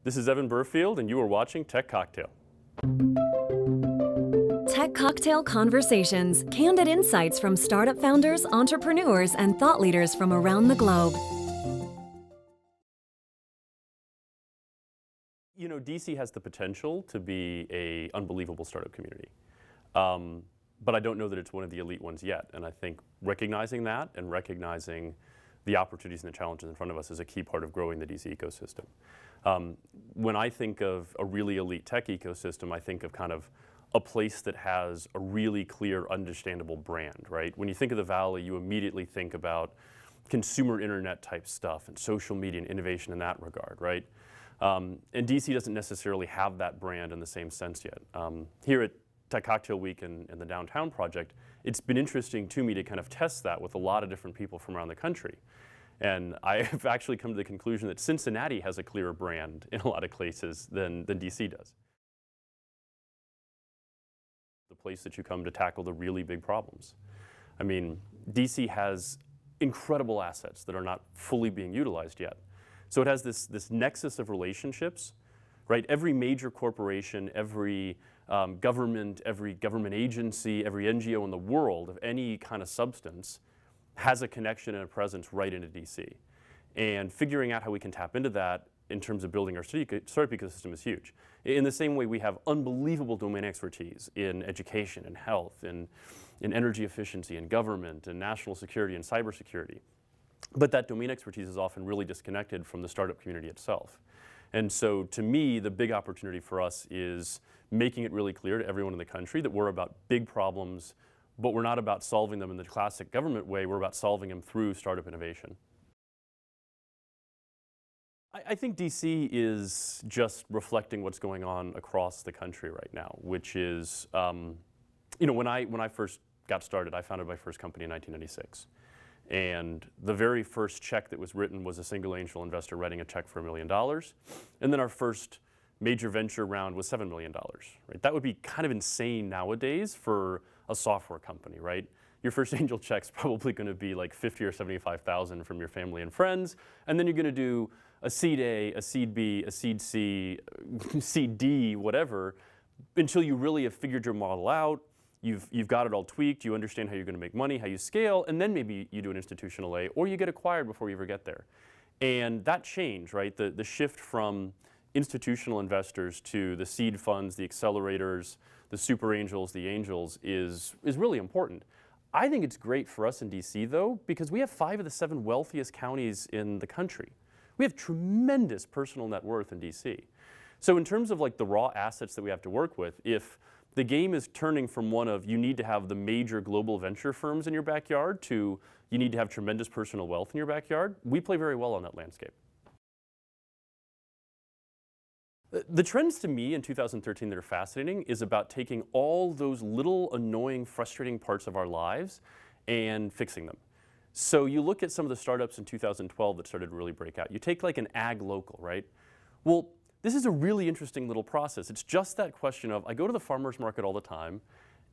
This is Evan Burfield, and you are watching Tech Cocktail. Tech Cocktail Conversations, candid insights from startup founders, entrepreneurs, and thought leaders from around the globe. You know, DC has the potential to be an unbelievable startup community. But I don't know that it's one of the elite ones yet. And I think recognizing that and recognizing the opportunities and the challenges in front of us is a key part of growing the DC ecosystem. When I think of a really elite tech ecosystem, I think of kind of a place that has a really clear, understandable brand, right? When you think of the Valley, you immediately think about consumer internet type stuff and social media and innovation in that regard, right? And DC doesn't necessarily have that brand in the same sense yet. Here at Tech Cocktail Week and the Downtown Project, it's been interesting to me to kind of test that with a lot of different people from around the country. And I have actually come to the conclusion that Cincinnati has a clearer brand in a lot of places than DC does. The place that you come to tackle the really big problems. I mean, DC has incredible assets that are not fully being utilized yet. So it has this nexus of relationships, right? Every major corporation, every government agency, every NGO in the world of any kind of substance has a connection and a presence right into DC. And figuring out how we can tap into that in terms of building our startup ecosystem is huge. In the same way, we have unbelievable domain expertise in education and health, in energy efficiency, in government, and national security, and cybersecurity. But that domain expertise is often really disconnected from the startup community itself. And so to me, the big opportunity for us is making it really clear to everyone in the country that we're about big problems, but we're not about solving them in the classic government way, we're about solving them through startup innovation. I think DC is just reflecting what's going on across the country right now, which is, you know, when I first got started, I founded my first company in 1996. And the very first check that was written was a single angel investor writing a check for $1 million. And then our first major venture round was $7 million, right? That would be kind of insane nowadays for a software company, right? Your first angel check's probably gonna be like 50 or 75,000 from your family and friends. And then you're gonna do a seed A, a seed B, a seed C, seed D, whatever, until you really have figured your model out. You've got it all tweaked, you understand how you're going to make money, how you scale, and then maybe you do an institutional A, or you get acquired before you ever get there. And that change, right, the shift from institutional investors to the seed funds, the accelerators, the super angels, the angels is really important. I think it's great for us in DC though, because we have 5 of the 7 wealthiest counties in the country. We have tremendous personal net worth in DC. So in terms of like the raw assets that we have to work with, if the game is turning from one of you need to have the major global venture firms in your backyard to you need to have tremendous personal wealth in your backyard, we play very well on that landscape. The trends to me in 2013 that are fascinating is about taking all those little annoying, frustrating parts of our lives and fixing them. So you look at some of the startups in 2012 that started to really break out. You take like an ag local, right? Well, this is a really interesting little process. It's just that question of, I go to the farmer's market all the time,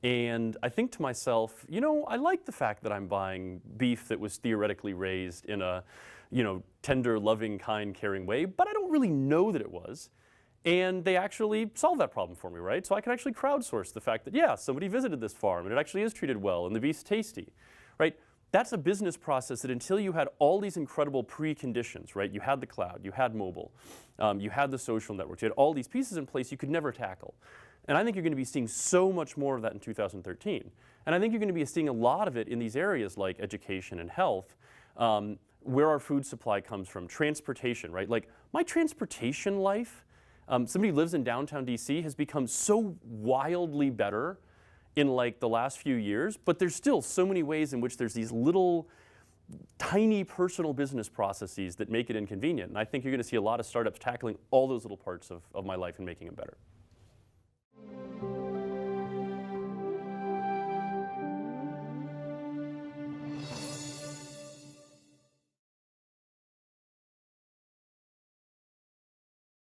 and I think to myself, you know, I like the fact that I'm buying beef that was theoretically raised in a, you know, tender, loving, kind, caring way, but I don't really know that it was. And they actually solve that problem for me, right? So I can actually crowdsource the fact that, yeah, somebody visited this farm, and it actually is treated well, and the beef's tasty, right? That's a business process that until you had all these incredible preconditions, right? You had the cloud, you had mobile, you had the social networks, you had all these pieces in place you could never tackle. And I think you're going to be seeing so much more of that in 2013. And I think you're going to be seeing a lot of it in these areas like education and health, where our food supply comes from, transportation, right? Like my transportation life, somebody who lives in downtown DC has become so wildly better in like the last few years, but there's still so many ways in which there's these little tiny personal business processes that make it inconvenient. And I think you're going to see a lot of startups tackling all those little parts of my life and making it better.